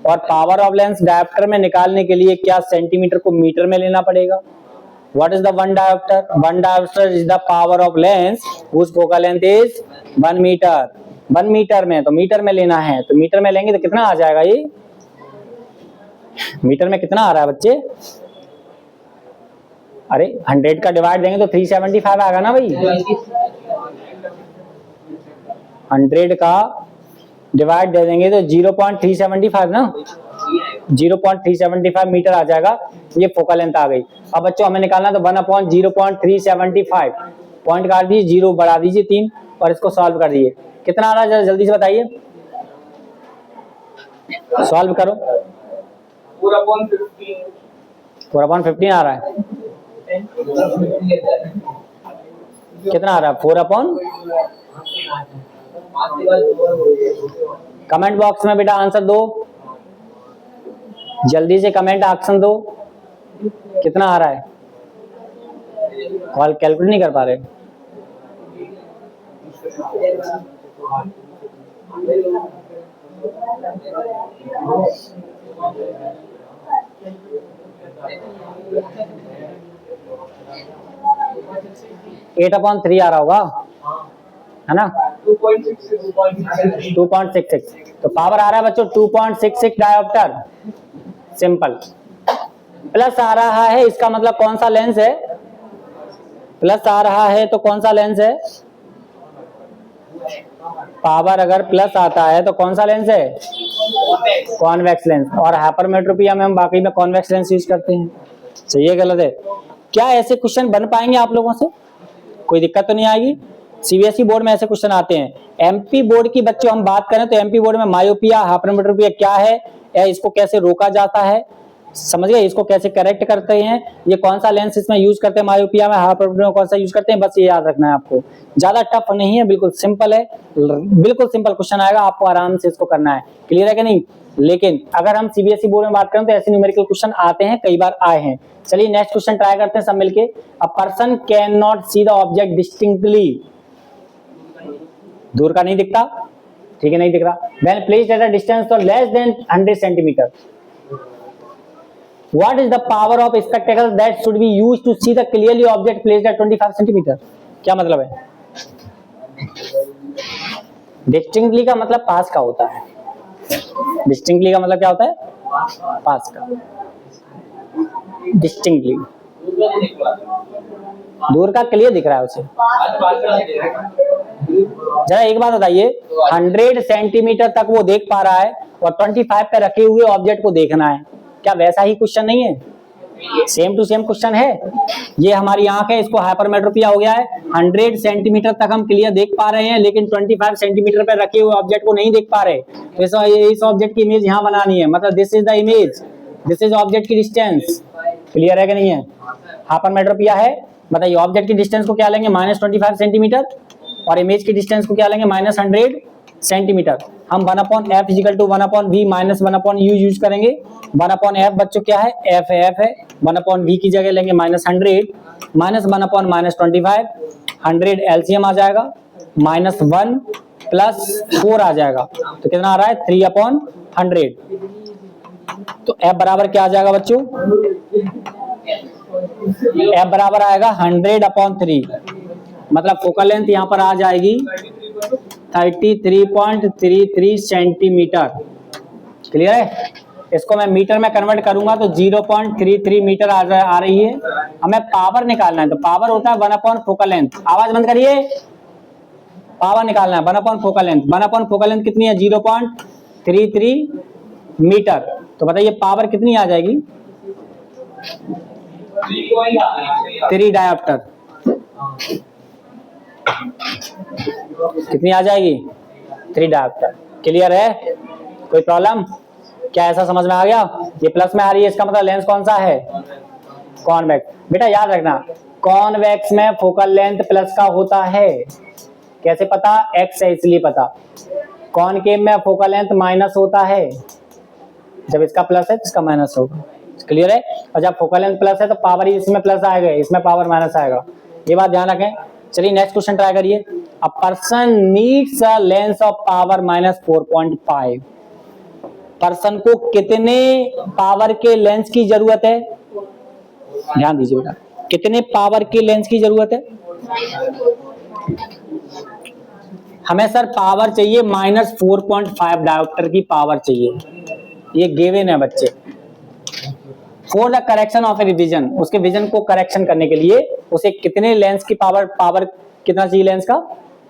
और पावर ऑफ लेंस डायोप्टर में निकालने के लिए क्या सेंटीमीटर को मीटर में लेना पड़ेगा? What is the 1 dioptre? 1 dioptre is the power of lens whose focal length is 1 metre. 1 metre में, तो मीटर में लेना है, तो मीटर में लेंगे तो कितना आ जाएगा? ये मीटर में कितना आ रहा है बच्चे? अरे 100 का डिवाइड देंगे तो 375 आएगा ना भाई। 100 का डिवाइड दे देंगे तो 0.375 ना, 0.375 मीटर आ जाएगा। ये फोकल लेंथ आ गई। अब बच्चों हमें निकालना तो 1/0.375, पॉइंट काट दीजिए, 0 बढ़ा दीजिए 3 और इसको सॉल्व कर दीजिए। कितना आ रहा है जल्दी से बताइए, सॉल्व करो। 4/15 आ रहा है। कितना आ रहा है? 4/। कमेंट बॉक्स में बेटा आंसर दो, जल्दी से कमेंट ऑप्शन दो, कितना आ रहा है? कॉल कैलकुलेट नहीं कर पा रहे? (8/3) आ रहा होगा, है ना? 2.66, तो पावर आ रहा है बच्चों 2.66 डायोप्टर, सिंपल। प्लस आ रहा है, इसका मतलब कौन सा लेंस है, प्लस आ रहा है तो कौन सा लेंस है, पावर अगर प्लस आता है तो कौन सा लेंस है, कॉन्वेक्स लेंस। और हाइपरमेट्रोपिया में हम बाकी में कॉन्वेक्स लेंस यूज करते हैं। सही है गलत है? क्या ऐसे क्वेश्चन बन पाएंगे आप लोगों से, कोई दिक्कत तो नहीं आएगी? सीबीएसई बोर्ड में ऐसे क्वेश्चन आते हैं। एमपी बोर्ड की बच्चों हम बात करें तो एमपी बोर्ड में मायोपिया, हाइपरमेट्रोपिया क्या है, या इसको कैसे रोका जाता है, समझ गए, इसको कैसे करेक्ट करते हैं, ये कौन सा लेंस इसमें यूज करते हैं, मायोपिया में, हाइपरमेट्रोपिया में कौन सा यूज करते हैं, बस ये याद रखना है आपको। ज्यादा टफ नहीं है, बिल्कुल सिंपल है, बिल्कुल सिंपल क्वेश्चन आएगा, आपको आराम से इसको करना है। क्लियर है कि नहीं? लेकिन अगर हम सीबीएसई बोर्ड में बात करें तो ऐसे न्यूमेरिकल क्वेश्चन आते हैं, कई बार आए हैं। चलिए नेक्स्ट क्वेश्चन ट्राई करते हैं सब मिलके। A person can not see the object distinctly, दूर का नहीं दिखता, ठीक है, नहीं दिख रहा। When placed at a distance तो less than 100 centimetre, what is the power of spectacles that should be used to see the clearly object placed at 25 centimetre? क्या मतलब है? डिस्टिंक्टली का मतलब पास का होता है, डिस्टिंक्टली का मतलब क्या होता है, पास का। डिस्टिंक्टली दूर का क्लियर दिख रहा है उसे। जरा एक बात बताइए, 100 सेंटीमीटर तक वो देख पा रहा है और 25 पे रखे हुए ऑब्जेक्ट को देखना है, क्या वैसा ही क्वेश्चन नहीं है? सेम टू सेम क्वेश्चन है। ये हमारी आंख है, इसको हाइपरमेट्रोपिया हो गया है, 100 सेंटीमीटर तक हम क्लियर देख पा रहे हैं, लेकिन 25 सेंटीमीटर पे रखे हुए ऑब्जेक्ट को नहीं देख पा रहे। तो इस ऑब्जेक्ट की इमेज यहाँ बनानी है, मतलब this is the image, this is object की डिस्टेंस। क्लियर है कि नहीं है? हाइपरमेट्रोपिया है, बताइए ऑब्जेक्ट की डिस्टेंस को क्या लेंगे, -25 सेंटीमीटर, और इमेज की डिस्टेंस को क्या लेंगे, -100 सेंटीमीटर। हम 1/f equal to 1/v minus 1/u use करेंगे। 1/f बच्चों क्या है, f है, f है। 1/v की जगह लेंगे -100 माइनस 1/-25, 100 एलसीएम आ जाएगा, -1 प्लस 4 आ जाएगा, तो कितना आ रहा है, 3/100। तो f बराबर क्या आ जाएगा बच्चों, f बराबर आएगा 100/3, मतलब फोकल लेंथ यहाँ पर आ जाएगी 33.33 सेंटीमीटर। क्लियर है? इसको मैं मीटर में कन्वर्ट करूंगा तो 0.33 मीटर आ रही है। हमें पावर निकालना है, तो पावर होता है 1/4 फोकल लेंथ। आवाज बंद करिए, पावर निकालना है 1/4 फोकल लेंथ। 1/4 फोकल लेंथ कितनी है, 0.33 मीटर। तो बताइए पावर कितनी आ जाएगी, 3 डायोप्टर कितनी आ जाएगी, 3 डायोप्टर। क्लियर है? कोई प्रॉब्लम? क्या ऐसा समझ में आ गया? ये प्लस में आ रही है, इसका मतलब लेंस कौन सा है, कॉन्वेक्स। बेटा याद रखना, कॉन्वेक्स में फोकल लेंथ प्लस का होता है। कैसे पता, एक्स है इसलिए पता। कॉनकेव में फोकल लेंथ माइनस होता है, जब इसका प्लस है तो इसका माइनस होगा। क्लियर है? और जब फोकल लेंथ प्लस है तो पावर इसमें प्लस आएगा, इसमें पावर माइनस आएगा, ये बात ध्यान रखें। चलिए नेक्स्ट क्वेश्चन ट्राई करिए। A person needs a lens of power -4.5, person को कितने पावर के लेंस की जरूरत है, ध्यान दीजिए बेटा, कितने पावर के लेंस की जरूरत है? हमें सर पावर चाहिए -4.5 डायोप्टर की पावर चाहिए, ये गिवन है बच्चे। For the correction of a vision, उसके विजन को करेक्शन करने के लिए उसे कितने लेंस की पावर कितना चाहिए, लेंस का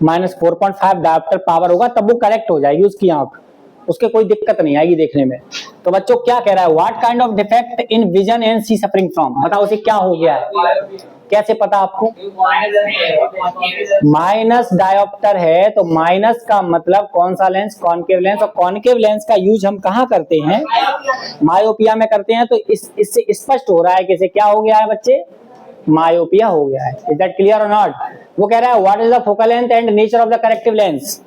-4.5 डायोप्टर पावर होगा, तब वो करेक्ट हो जाएगी उसकी आंख, उसके कोई दिक्कत नहीं आएगी देखने में। तो बच्चों क्या कह रहा है, what kind of defect in vision and see suffering from, बताओ उसे क्या हो गया है, कैसे पता आपको? माइनस डायोप्टर है, तो माइनस का मतलब कौन सा लेंस, कॉनकेव लेंस। और कॉनकेव लेंस का यूज हम कहाँ करते हैं, मायोपिया में करते हैं। तो इससे स्पष्ट हो रहा है कि इसे क्या हो गया है बच्चे, मायोपिया हो गया है। इज दैट क्लियर और नॉट? वो कह रहा है what is the focal length and nature of the corrective lens,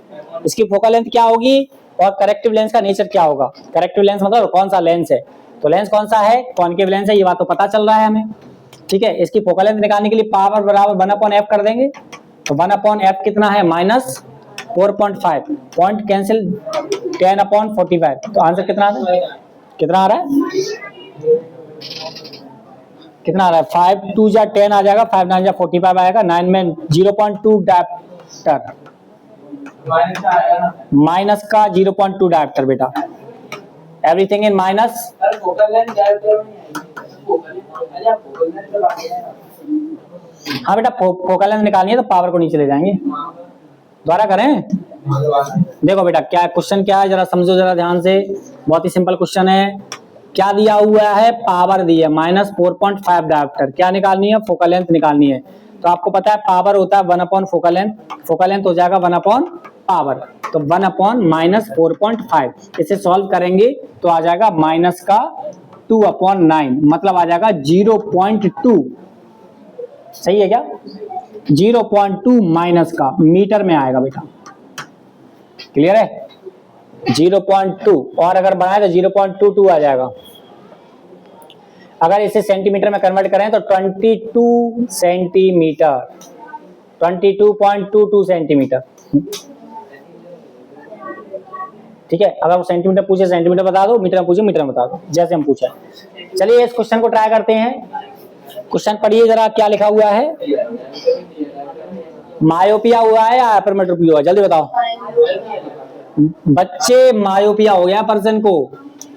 इसकी फोकल लेंथ क्या होगी और करेक्टिव लेंस का नेचर क्या होगा। करेक्टिव लेंस मतलब कौन सा लेंस है, तो लेंस कौन सा है, कॉनकेव लेंस है, ये बात तो पता चल रहा है हमें। ठीक है, इसकी फोकल लेंथ निकालने के लिए पावर बराबर 1/f कर देंगे, तो 1/f कितना है, -4.5, पॉइंट कैंसिल, 10/45, तो आंसर कितना आ रहा है, कितना आ रहा है, कितना आ रहा है, 5 2 जा 10 आ जाएगा, 5 9 जा 45 आएगा, 9 में 0.2 डायोप्टर। माइनस का 0.2 डायप्टर बेटा, एवरीथिंग इन माइनस। हाँ बेटा फोकल लेंथ निकालनी है तो पावर को नीचे ले जाएंगे। दोबारा करें, देखो बेटा क्या क्वेश्चन क्या है, जरा समझो जरा ध्यान से। बहुत ही सिंपल क्वेश्चन है। क्या दिया हुआ है, पावर दी है -4.5 डायप्टर। क्या निकालनी है, फोकल लेंथ निकालनी है। तो आपको पता है पावर होता है 1/फोकल लेंथ, फोकल लेंथ हो जाएगा 1/पावर, तो 1/-4.5। इसे सॉल्व करेंगे तो आ जाएगा माइनस का 2/9, मतलब आ जाएगा 0.2। सही है क्या, 0.2 माइनस का मीटर में आएगा बेटा, क्लियर है, 0.2। और अगर बनाए तो 0.22 आ जाएगा। अगर इसे सेंटीमीटर में कन्वर्ट करें तो 22 सेंटीमीटर, 22.22 सेंटीमीटर। ठीक है, अगर वो सेंटीमीटर पूछे सेंटीमीटर बता दो, मीटर में पूछे मीटर में बता दो, जैसे हम पूछा। चलिए इस क्वेश्चन को ट्राई करते हैं। क्वेश्चन पढ़िए जरा, क्या लिखा हुआ है। मायोपिया हुआ है या हाइपरमेट्रोपी हुआ, जल्दी बताओ बच्चे। मायोपिया हो गया, पर्सन को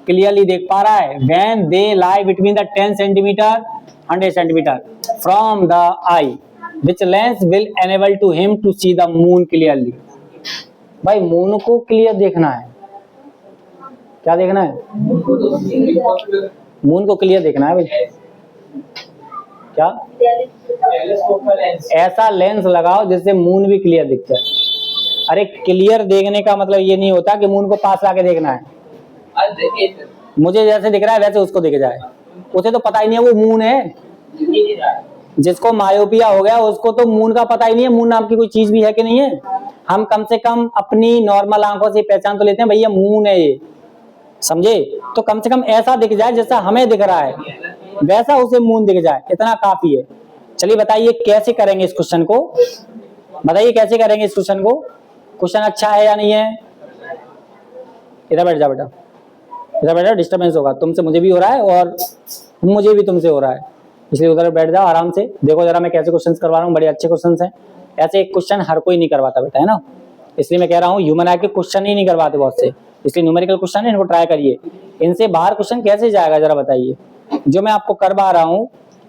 क्लियरली देख पा रहा है। When they lie between the 10 centimetre 100 centimetre from the eye, which lens will enable to him to see the moon clearly. भाई मून को क्लियर देखना है, क्या देखना है, मून को क्लियर देखना है भाई। क्या, ऐसा लेंस लगाओ जिससे मून भी क्लियर दिख जाए। अरे क्लियर देखने का मतलब ये नहीं होता कि मून को पास लाके देखना है। मुझे जैसे दिख रहा है वैसे उसको दिख जाए, उसे तो पता ही नहीं है वो मून है। जिसको मायोपिया हो गया उसको तो मून का पता ही नहीं है, मून नाम की कोई चीज भी है कि नहीं है। हम कम से कम अपनी नॉर्मल आंखों से पहचान तो लेते हैं भैया मून है ये, समझे। तो कम से कम ऐसा दिख जाए जैसा हमें दिख रहा है, वैसा उसे मून दिख जाए, इतना काफी है। चलिए बताइए कैसे करेंगे इस क्वेश्चन को, बताइए कैसे करेंगे इस क्वेश्चन को। क्वेश्चन अच्छा है या नहीं है। इधर बैठ जा बेटा, इधर बैठ जा, डिस्टर्बेंस होगा, तुमसे मुझे भी हो रहा है और मुझे भी तुमसे हो रहा है, इसलिए उधर बैठ जाओ आराम से। देखो जरा मैं कैसे क्वेश्चंस करवा रहा हूँ, बड़े अच्छे क्वेश्चंस हैं। ऐसे एक क्वेश्चन हर कोई नहीं करवाता बेटा, है ना, इसलिए मैं कह रहा हूँ ह्यूमन आई के क्वेश्चन ही नहीं करवाते बहुत से, इसलिए न्यूमेरिकल क्वेश्चन है, इनको ट्राई करिए। इनसे बाहर क्वेश्चन कैसे जाएगा जरा बताइए। जो मैं आपको करवा रहा हूँ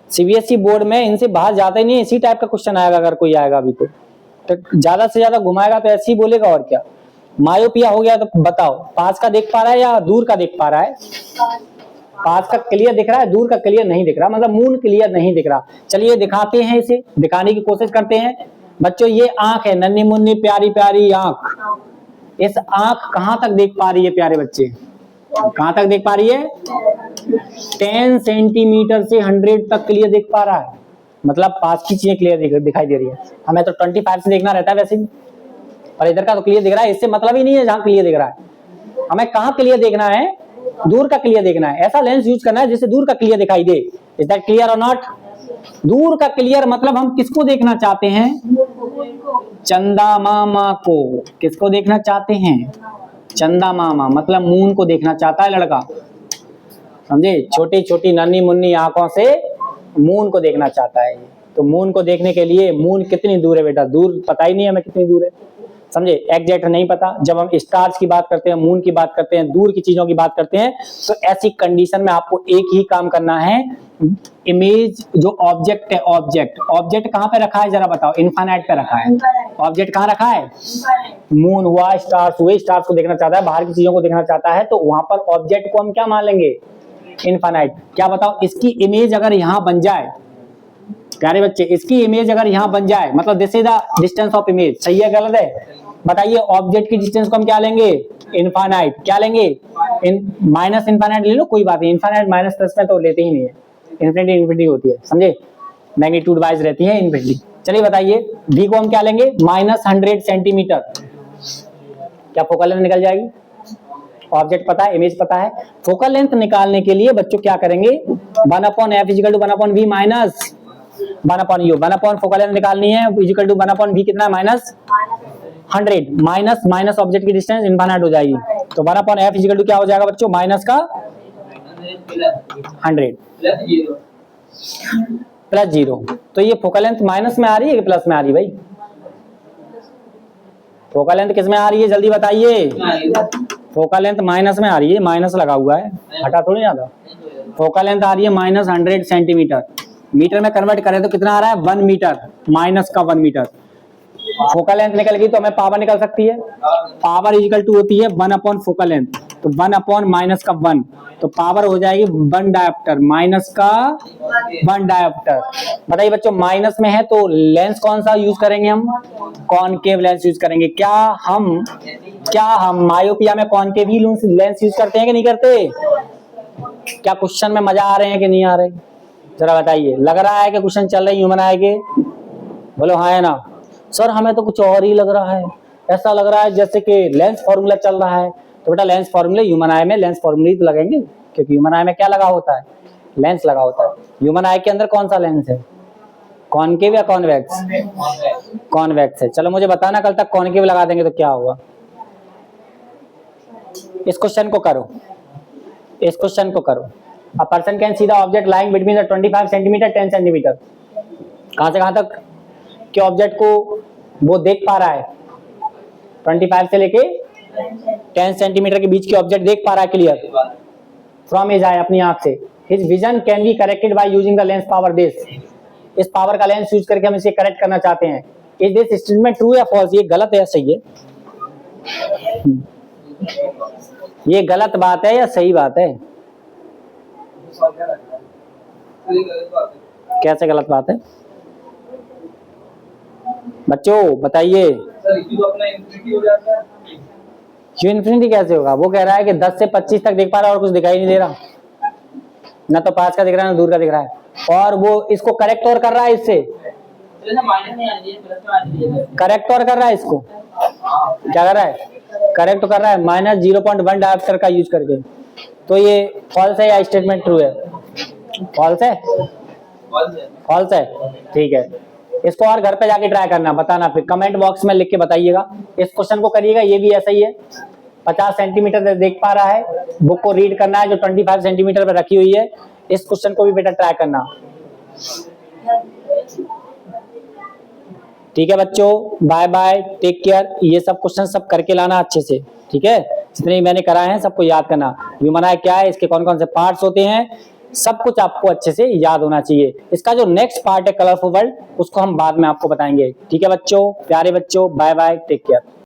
सीबीएसई बोर्ड में, इनसे बाहर जाता ही नहीं, इसी टाइप का क्वेश्चन आएगा। अगर कोई आएगा अभी तो ज्यादा से ज्यादा घुमाएगा तो ऐसे ही बोलेगा, और क्या। मायोपिया हो गया तो बताओ, पास का देख पा रहा है या दूर का देख पा रहा है। पास का क्लियर दिख रहा है, दूर का क्लियर नहीं दिख रहा, मतलब मून क्लियर नहीं दिख रहा। चलिए दिखाते हैं, इसे दिखाने की कोशिश करते हैं। बच्चों ये आंख है, नन्ही मुन्नी प्यारी प्यारी आंख। इस आंख कहां तक देख पा रही है प्यारे बच्चे, कहां तक देख पा रही है, 10 सेंटीमीटर से 100 तक क्लियर देख पा रहा है, मतलब पास की चीजें क्लियर दिखाई दे रही है। हमें तो 25 से देखना रहता है वैसे भी, और इधर का तो क्लियर दिख रहा है, इससे मतलब ही नहीं है जहां क्लियर दिख रहा है। हमें कहां क्लियर देखना है, दूर का क्लियर देखना है। ऐसा लेंस यूज करना है जिससे दूर का क्लियर दिखाई दे। इज दैट क्लियर और नॉट। दूर का क्लियर मतलब हम किसको देखना चाहते हैं, चंदा मामा को। किसको देखना चाहते हैं, चंदा मामा, मतलब मून को देखना चाहता है लड़का, समझे। छोटी छोटी नन्ही मुन्नी आंखों से मून को देखना चाहता है। तो मून को देखने के लिए, मून कितनी दूर है बेटा, दूर पता ही नहीं हमें कितनी दूर है, समझे, एग्जैक्ट नहीं पता। जब हम स्टार्स की बात करते हैं, मून की बात करते हैं, दूर की चीजों की बात करते हैं, तो ऐसी कंडीशन में आपको एक ही काम करना है। इमेज जो ऑब्जेक्ट है, ऑब्जेक्ट कहां पे रखा है जरा बताओ, इनफाइनाइट पे रखा है। ऑब्जेक्ट कहां रखा है, मून हुआ, स्टार्स हुए, स्टार्स को देखना चाहता है, बाहर की चीजों को देखना चाहता है, तो वहां पर ऑब्जेक्ट को हम क्या मान लेंगे, इनफाइनाइट। क्या बताओ, इसकी इमेज अगर यहां बन जाए प्यारे बच्चे, इसकी इमेज अगर यहां बन जाए, मतलब this is the distance of image, सही है गलत है बताइए। ऑब्जेक्ट की डिस्टेंस को हम क्या लेंगे, इनफाइनाइट। क्या लेंगे, माइनस इनफाइनाइट ले लो, कोई बात नहीं, इनफाइनाइट माइनस प्लस में तो लेते ही नहीं है, इन्फिनिटी इन्फिनिटी होती है, समझे, मैग्नीट्यूड वाइज रहती है इन्फिनिटी। चलिए बताइए, वी को हम क्या लेंगे, -100 सेंटीमीटर। क्या फोकल लेंथ निकल जाएगी, ऑब्जेक्ट पता है, इमेज पता है। फोकल लेंथ निकालने के लिए बच्चों क्या करेंगे, 1/f = 1/v minus 1/u। 1/, focal length निकालनी है, = 1/v कितना है, -100, माइनस माइनस ऑब्जेक्ट की डिस्टेंस इनफाइनाइट हो जाएगी, तो 1/f = क्या हो जाएगा बच्चों, माइनस का 100 प्लस 0। तो ये फोकल लेंथ माइनस में आ रही है कि प्लस में आ रही है भाई, फोकल लेंथ किस में आ रही है, जल्दी बताइए। फोकल लेंथ माइनस में आ रही है, माइनस लगा हुआ है, हटा थोड़ी ज्यादा। फोकल लेंथ आ रही है -100 सेंटीमीटर। मीटर में कन्वर्ट करें तो कितना आ रहा है, 1 मीटर, माइनस का 1 मीटर। फोकल लेंथ निकल गई तो हमें पावर निकल सकती है। पावर इक्वल टू होती है 1 अपॉन फोकल लेंथ, तो 1 अपॉन माइनस का 1, तो पावर हो जाएगी 1 डायोप्टर, माइनस का 1 डायोप्टर। बताइए बच्चों, माइनस में है तो लेंस कौन सा यूज करेंगे हम, कॉनकेव लेंस यूज करेंगे। क्या हम मायोपिया में कॉनकेव ही लेंस यूज करते हैं कि नहीं करते? क्या क्वेश्चन में मजा आ रहे हैं कि नहीं आ रहे, जरा बताइए। लग रहा है कि क्वेश्चन चल रहे ह्यूमन आई के? बोलो हाँ है ना। सर हमें तो कुछ और ही लग रहा है, ऐसा लग रहा है जैसे कि लेंस फॉर्मूला चल रहा है। तो बेटा लेंस फॉर्मूले ह्यूमन आई में लेंस फॉर्मूले तो लगेंगे, क्योंकि ह्यूमन आई में क्या लगा होता है, लेंस लगा होता है। ह्यूमन आई के अंदर कौन सा लेंस है, कॉनकेव या कॉन्वेक्स? कॉन्वेक्स है। चलो मुझे बताना कल तक कॉनकेव लगा देंगे तो क्या होगा। इस क्वेश्चन को करो, इस क्वेश्चन को करो। अ person can see the object lying between the 25 centimetre 10 centimetre. कहां से कहां तक के ऑब्जेक्ट को वो देख पा रहा है, 25 से लेके 10 सेंटीमीटर के बीच के ऑब्जेक्ट देख पा रहा है क्लियर फ्रॉम हिज आई, अपनी आंख से। His vision can be corrected by using the lens power this. इस पावर का लेंस यूज करके हम इसे करेक्ट करना चाहते हैं। इज दिस स्टेटमेंट ट्रू या फॉल्स? ये गलत है या सही है? ये गलत बात है या सही बात है? कैसे गलत बात है बच्चों बताइए। क्यों इन्फिनिटी कैसे होगा? वो कह रहा है कि 10 से 25 तक देख पा रहा है और कुछ दिखाई नहीं दे रहा, ना तो पास का दिख रहा है ना दूर का दिख रहा है, और वो इसको करेक्ट और कर रहा है, इससे करेक्ट और कर रहा है, इसको क्या कर रहा है, करेक्ट कर रहा है -0.1 डायोप्टर का यूज करके। तो ये फॉल्स है या स्टेटमेंट ट्रू है? फॉल्स है, फॉल्स है। ठीक है, इसको और घर पे जाके ट्राई करना, बताना, फिर कमेंट बॉक्स में लिख के बताइएगा। इस क्वेश्चन को करिएगा, ये भी ऐसा ही है। 50 सेंटीमीटर देख पा रहा है, बुक को रीड करना है जो 25 सेंटीमीटर पे रखी हुई है। इस क्वेश्चन को भी बेटा ट्राई करना। ठीक है बच्चों, बाय बाय, टेक केयर। ये सब क्वेश्चन सब करके लाना अच्छे से, ठीक है? जितने भी मैंने कराए हैं सबको याद करना। ह्यूमन आई क्या है, इसके कौन कौन से पार्ट्स होते हैं, सब कुछ आपको अच्छे से याद होना चाहिए। इसका जो नेक्स्ट पार्ट है कलरफुल वर्ल्ड, उसको हम बाद में आपको बताएंगे। ठीक है बच्चों, प्यारे बच्चों, बाय बाय, टेक केयर।